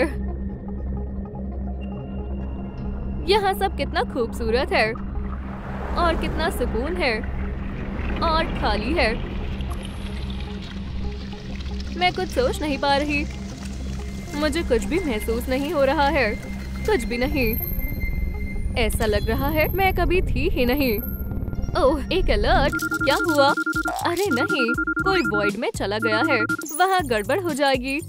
यहाँ सब कितना खूबसूरत है और कितना सुकून है और खाली है। मैं कुछ सोच नहीं पा रही। मुझे कुछ भी महसूस नहीं हो रहा है। कुछ भी नहीं। ऐसा लग रहा है मैं कभी थी ही नहीं। ओह, एक अलर्ट। क्या हुआ? अरे नहीं, कोई वॉइड में चला गया है। वहाँ गड़बड़ हो जाएगी।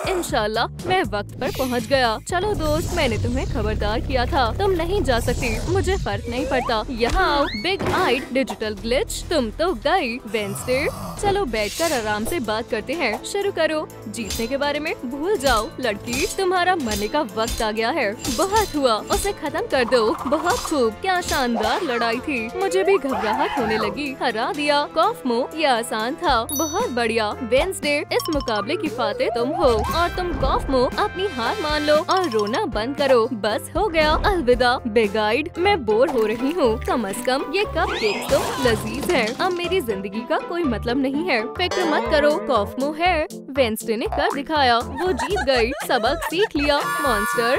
इंशाल्लाह मैं वक्त पर पहुंच गया। चलो दोस्त, मैंने तुम्हें खबरदार किया था। तुम नहीं जा सकती। मुझे फर्क नहीं पड़ता। यहाँ आओ। बिग आइड डिजिटल ग्लिच, तुम तो गई। वेंसडे, चलो बैठकर आराम से बात करते हैं। शुरू करो। जीतने के बारे में भूल जाओ। लड़की, तुम्हारा मरने का वक्त आ गया है। बहुत हुआ, उसे खत्म कर दो। बहुत खूब, क्या शानदार लड़ाई थी। मुझे भी घबराहट होने लगी। हरा दिया कॉफमो, ये आसान था। बहुत बढ़िया। वेंसडे, इस मुकाबले की फातेह तुम हो और तुम कॉफमो अपनी हार मान लो और रोना बंद करो। बस हो गया। अलविदा बिग आइड, मैं बोर हो रही हूँ। कम से कम ये कपकेक तो लजीज है। अब मेरी जिंदगी का कोई मतलब नहीं है। फिक्र मत करो, कॉफमो है। वेंसडे ने कर दिखाया। वो जीत गई। सबक सीख लिया। मॉन्स्टर,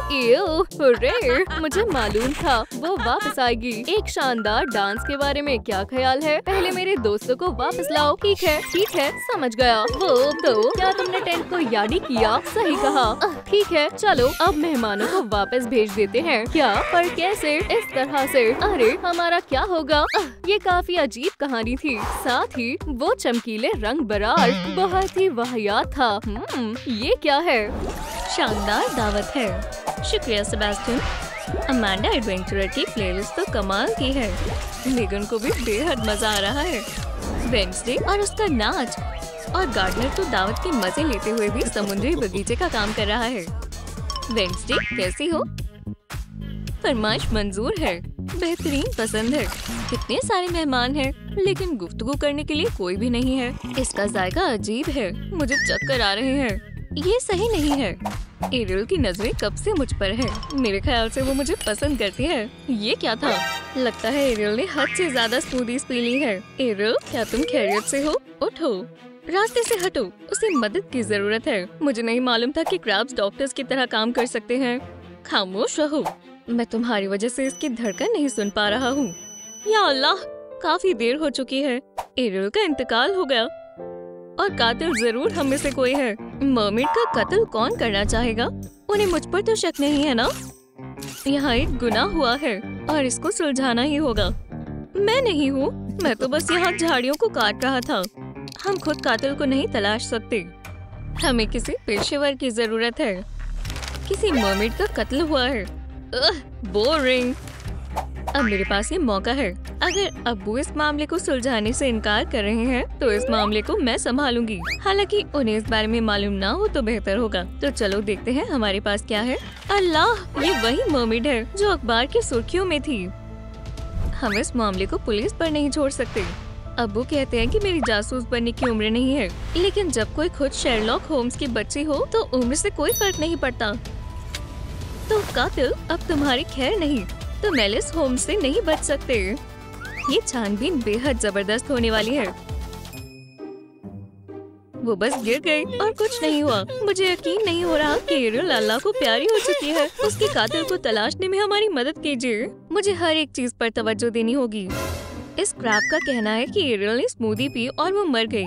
हुर्रे, मुझे मालूम था वो वापस आएगी। एक शानदार डांस के बारे में क्या ख्याल है? पहले मेरे दोस्तों को वापस लाओ। ठीक है, समझ गया। वो तो क्या तुमने टेंट को याद किया? सही कहा। ठीक है, चलो अब मेहमानों को वापस भेज देते हैं। क्या? पर कैसे? इस तरह से। अरे हमारा क्या होगा? ये काफी अजीब कहानी थी। साथ ही वो चमकीले रंग बरार बहुत ही वाहियात था। ये क्या है? शानदार दावत है। शुक्रिया सेबेस्टियन। अमांडा एडवेंचरर की प्लेलिस्ट तो कमाल की है। मेगन को भी बेहद मजा आ रहा है। वेंसडे और उसका नाच, और गार्डनर तो दावत के मजे लेते हुए भी समुद्री बगीचे का काम कर रहा है। वेंसडे, कैसी हो? फरमाइश मंजूर है। बेहतरीन पसंद है। कितने सारे मेहमान हैं, लेकिन गुफ्तगू करने के लिए कोई भी नहीं है। इसका जायका अजीब है। मुझे चक्कर आ रहे हैं। ये सही नहीं है। एरियल की नजरें कब से मुझ पर है। मेरे ख्याल से वो मुझे पसंद करती है। ये क्या था? लगता है एरियल ने हद से ज्यादा स्मूदीज पी ली है। एरियल, क्या तुम खैरियत से हो? उठो। रास्ते से हटो, उसे मदद की जरूरत है। मुझे नहीं मालूम था कि क्रैब्स डॉक्टर्स की तरह काम कर सकते हैं। खामोश रहो, मैं तुम्हारी वजह से इसकी धड़कन नहीं सुन पा रहा हूँ। या अल्लाह, काफी देर हो चुकी है। एरियल का इंतकाल हो गया और कातिल जरूर हम में से कोई है। मर्मेड का कत्ल कौन करना चाहेगा? उन्हें मुझ पर तो शक नहीं है ना? यहाँ एक गुनाह हुआ है और इसको सुलझाना ही होगा। मैं नहीं हूँ, मैं तो बस यहाँ झाड़ियों को काट रहा था। हम खुद कातिल को नहीं तलाश सकते, हमें किसी पेशेवर की जरूरत है। किसी मर्मेड का कत्ल हुआ है। बोरिंग। अब मेरे पास ये मौका है। अगर अब्बू इस मामले को सुलझाने से इनकार कर रहे हैं तो इस मामले को मैं संभालूंगी। हालांकि उन्हें इस बारे में मालूम ना हो तो बेहतर होगा। तो चलो देखते हैं हमारे पास क्या है। अल्लाह, ये वही मर्मेड है जो अखबार की सुर्खियों में थी। हम इस मामले को पुलिस पर नहीं छोड़ सकते। अब्बू कहते हैं कि मेरी जासूस बनने की उम्र नहीं है, लेकिन जब कोई खुद शेरलॉक होम्स की बच्ची हो तो उम्र से कोई फर्क नहीं पड़ता। तो कातिल अब तुम्हारी खैर नहीं, तुम एलिस होम्स से नहीं बच सकते। ये छानबीन बेहद जबरदस्त होने वाली है। वो बस गिर गई और कुछ नहीं हुआ। मुझे यकीन नहीं हो रहा कि एरियल अल्लाह को प्यारी हो चुकी है। उसके कातिल को तलाशने में हमारी मदद कीजिए। मुझे हर एक चीज पर तवज्जो देनी होगी। इस क्रैब का कहना है कि एरियल ने स्मूदी पी और वो मर गई।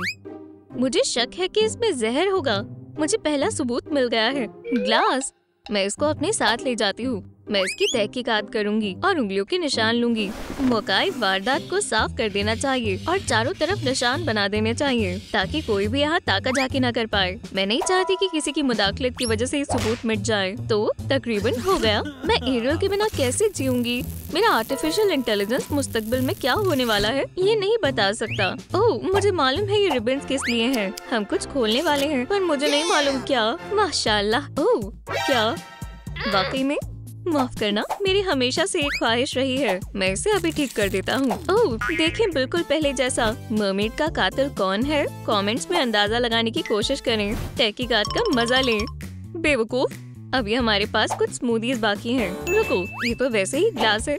मुझे शक है कि इसमें जहर होगा। मुझे पहला सबूत मिल गया है, ग्लास। मैं इसको अपने साथ ले जाती हूँ। मैं इसकी तहकीकात करूंगी और उंगलियों के निशान लूंगी। मौकाए वारदात को साफ कर देना चाहिए और चारों तरफ निशान बना देने चाहिए ताकि कोई भी यहाँ ताका झाकी न कर पाए। मैं नहीं चाहती कि किसी की मुदाखलत की वजह से ये सबूत मिट जाए। तो तकरीबन हो गया। मैं एरियल के बिना कैसे जीऊंगी? मेरा आर्टिफिशियल इंटेलिजेंस मुस्तकबिल में क्या होने वाला है ये नहीं बता सकता। ओह, मुझे मालूम है ये रिबन्स किस लिए हैं। हम कुछ खोलने वाले हैं पर मुझे नहीं मालूम क्या। माशाल्लाह। ओह, क्या वाकई में? माफ करना, मेरी हमेशा से एक ख्वाहिश रही है। मैं इसे अभी ठीक कर देता हूँ। ओह, देखें, बिल्कुल पहले जैसा। मर्मेड का कातिल कौन है? कमेंट्स में अंदाजा लगाने की कोशिश करें। तहकीकात का मजा लें। बेवकूफ, अभी हमारे पास कुछ स्मूदीज बाकी हैं। रुको, ये तो वैसे ही ग्लास है।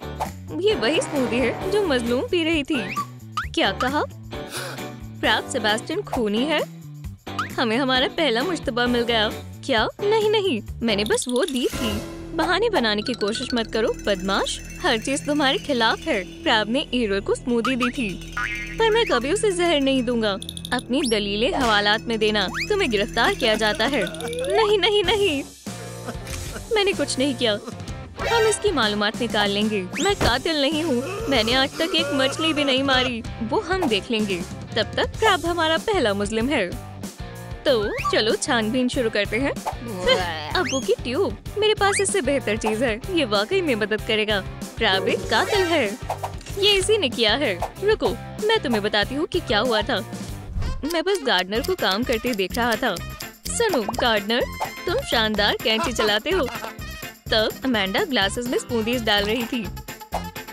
ये वही स्मूदी है जो मजलूम पी रही थी। क्या कहा? क्रैब सेबास्टियन खूनी है? हमें हमारा पहला मुश्तबा मिल गया। क्या? नहीं, मैंने बस वो दी थी। बहाने बनाने की कोशिश मत करो, बदमाश। हर चीज तुम्हारे खिलाफ है। क्रैब ने एरियल को स्मूदी दी थी, पर मैं कभी उसे जहर नहीं दूंगा। अपनी दलीलें हवालात में देना। तुम्हें गिरफ्तार किया जाता है। नहीं, मैंने कुछ नहीं किया। हम इसकी मालूमात निकाल लेंगे। मैं कातिल नहीं हूँ। मैंने आज तक एक मछली भी नहीं मारी। वो हम देख लेंगे। तब तक क्रैब हमारा पहला मुस्लिम है। तो चलो छानबीन शुरू करते हैं। अब्बू की ट्यूब, मेरे पास इससे बेहतर चीज है। ये वाकई में मदद करेगा। क्रैब एक कातिल है। ये इसी ने किया है। रुको, मैं तुम्हें बताती हूँ कि क्या हुआ था। मैं बस गार्डनर को काम करते देख रहा था। सुनो गार्डनर, तुम शानदार कैंची चलाते हो। तब अमेंडा ग्लासेस में स्मूदीज डाल रही थी।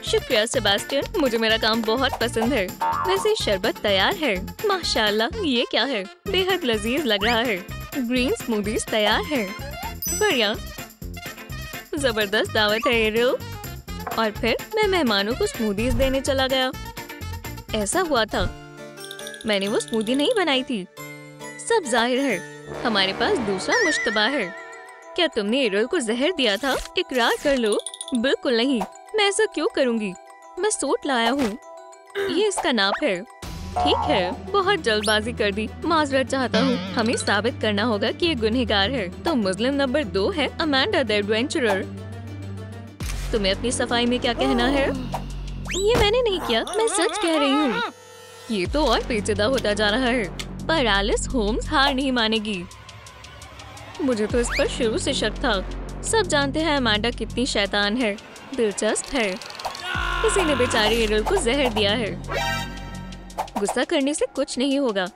शुक्रिया सेबास्टियन, मुझे मेरा काम बहुत पसंद है। वैसे शरबत तैयार है। माशाल्लाह, ये क्या है? बेहद लजीज लग रहा है। ग्रीन स्मूदीज तैयार है। बढ़िया, जबरदस्त दावत है एरियल। और फिर मैं मेहमानों को स्मूदीज देने चला गया। ऐसा हुआ था, मैंने वो स्मूदी नहीं बनाई थी। सब जाहिर है। हमारे पास दूसरा मुश्तबा है। क्या तुमने एरियल को जहर दिया था? इकरार कर लो। बिल्कुल नहीं, मैं ऐसा क्यों करूंगी? मैं सूट लाया हूँ। ये इसका नाप है। ठीक है, बहुत जल्दबाजी कर दी, माजरत चाहता हूँ। हमें साबित करना होगा कि ये गुनहगार है। तो मुस्लिम नंबर 2 है अमेंडा द एडवेंचरर। तुम्हें अपनी सफाई में क्या कहना है? ये मैंने नहीं किया, मैं सच कह रही हूँ। ये तो और पेचीदा होता जा रहा है, पर एलिस होम्स हार नहीं मानेगी। मुझे तो इस पर शुरू से शक था। सब जानते हैं अमेंडा कितनी शैतान है। दिलचस्प है, किसी ने बेचारी एरियल को जहर दिया है। गुस्सा करने से कुछ नहीं होगा।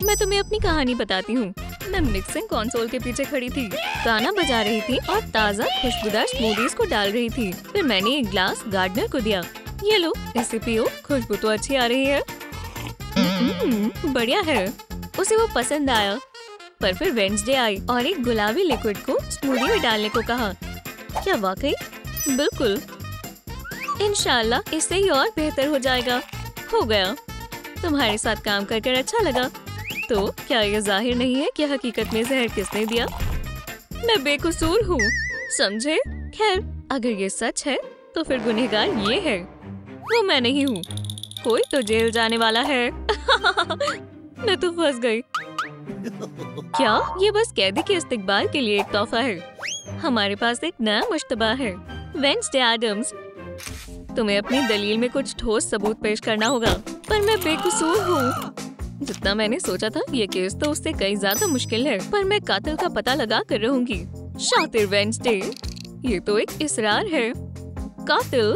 मैं तुम्हें अपनी कहानी बताती हूँ। मैं मिक्सिंग कंसोल के पीछे खड़ी थी, गाना बजा रही थी और ताज़ा खुशबूदार स्मूदीज को डाल रही थी। फिर मैंने एक ग्लास गार्डनर को दिया। ये लो, इसे पियो, खुशबू तो अच्छी आ रही है। बढ़िया है। उसे वो पसंद आया। पर फिर वेडनेसडे आई और एक गुलाबी लिक्विड को स्मूदी में डालने को कहा। क्या वाकई? बिल्कुल। इंशाल्लाह इससे ही और बेहतर हो जाएगा। हो गया। तुम्हारे साथ काम कर अच्छा लगा। तो क्या ये जाहिर नहीं है कि हकीकत में जहर किसने दिया? मैं बेकसूर हूँ, समझे? खैर, अगर ये सच है तो फिर गुनहगार ये है, वो मैं नहीं हूँ। कोई तो जेल जाने वाला है। मैं तो फंस गई। क्या ये बस कैदी के इस्तकबाल के लिए एक तोहफा है? हमारे पास एक नया मुश्तबा है, वेडनेसडे एडम्स। तुम्हें अपनी दलील में कुछ ठोस सबूत पेश करना होगा। पर मैं बेकसूर हूँ। जितना मैंने सोचा था, ये केस तो उससे कई ज्यादा मुश्किल है। पर मैं कातिल का पता लगा कर रहूंगी। शातिर वेडनेसडे, ये तो एक इसरार है। कातिल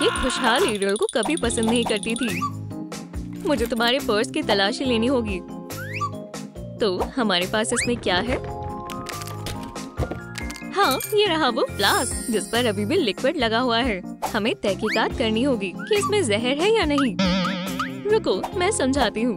ये खुशहाल एरियल को कभी पसंद नहीं करती थी। मुझे तुम्हारे पर्स की तलाशी लेनी होगी। तो हमारे पास इसमें क्या है? हाँ, ये रहा वो फ्लास्क जिस पर अभी भी लिक्विड लगा हुआ है। हमें तहकीकात करनी होगी कि इसमें जहर है या नहीं। रुको, मैं समझाती हूँ।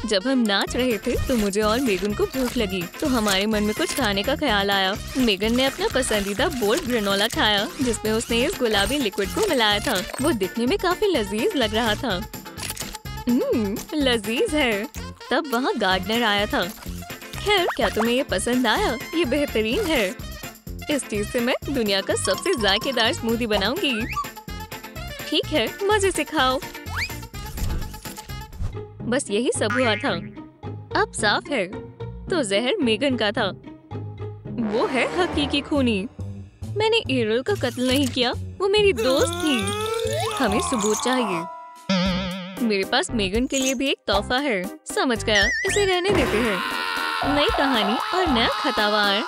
जब हम नाच रहे थे तो मुझे और मेगन को भूख लगी, तो हमारे मन में कुछ खाने का ख्याल आया। मेगन ने अपना पसंदीदा बोल्ड ग्रेनोला खाया, जिसमें उसने इस गुलाबी लिक्विड को मिलाया था। वो दिखने में काफी लजीज लग रहा था। लजीज है। तब वहाँ गार्डनर आया था। खैर, क्या तुम्हें ये पसंद आया? ये बेहतरीन है। इस चीज से मैं दुनिया का सबसे जायकेदार स्मूदी बनाऊंगी। ठीक है, मजे से खाओ। बस यही सब हुआ था। अब साफ है, तो जहर मेगन का था। वो है हकीकी खूनी। मैंने एरियल का कत्ल नहीं किया, वो मेरी दोस्त थी। हमें सबूत चाहिए। मेरे पास मेगन के लिए भी एक तोहफा है। समझ गया, इसे रहने देते हैं। नई कहानी और नया खतावार।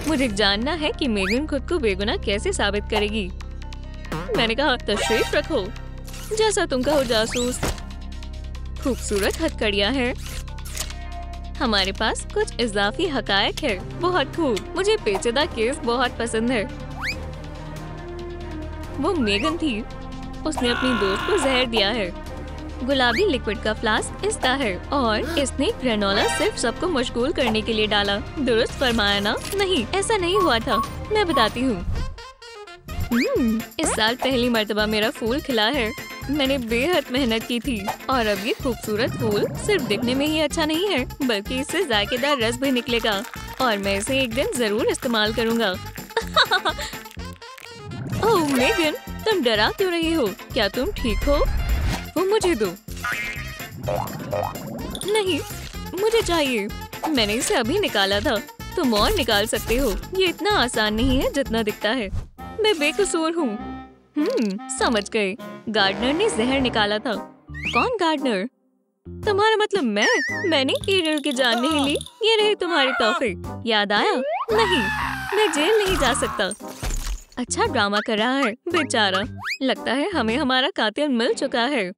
मुझे जानना है कि मेगन खुद को बेगुनाह कैसे साबित करेगी। मैंने कहा, तशरीफ रखो। जैसा तुम कहो जासूस। खूबसूरत हथकड़ियाँ हैं। हमारे पास कुछ इजाफी हकायक है। बहुत खूब। मुझे पेचीदा केस बहुत पसंद है। वो मेगन थी। उसने अपनी दोस्त को जहर दिया है। गुलाबी लिक्विड का फ्लास्क इसका है और इसने ग्रेनोला सिर्फ सबको मशगूल करने के लिए डाला। दुरुस्त फरमाया ना? नहीं, ऐसा नहीं हुआ था। मैं बताती हूँ। इस साल पहली मर्तबा मेरा फूल खिला है। मैंने बेहद मेहनत की थी और अब ये खूबसूरत फूल सिर्फ दिखने में ही अच्छा नहीं है, बल्कि इससे जायकेदार रस भी निकलेगा और मैं इसे एक दिन जरूर इस्तेमाल करूँगा। ओह मेगन, तुम डरा क्यों रही हो? क्या तुम ठीक हो? वो मुझे दो। नहीं, मुझे चाहिए। मैंने इसे अभी निकाला था। तुम और निकाल सकते हो। ये इतना आसान नहीं है जितना दिखता है। मैं बेकसूर हूँ। समझ गए। गार्डनर ने जहर निकाला था। कौन गार्डनर? तुम्हारा मतलब मैंने एरियल की जान नहीं ली। ये रहे तुम्हारे तोहफे। याद आया? नहीं, मैं जेल नहीं जा सकता। अच्छा ड्रामा कर रहा है बेचारा। लगता है हमें हमारा कातिल मिल चुका है।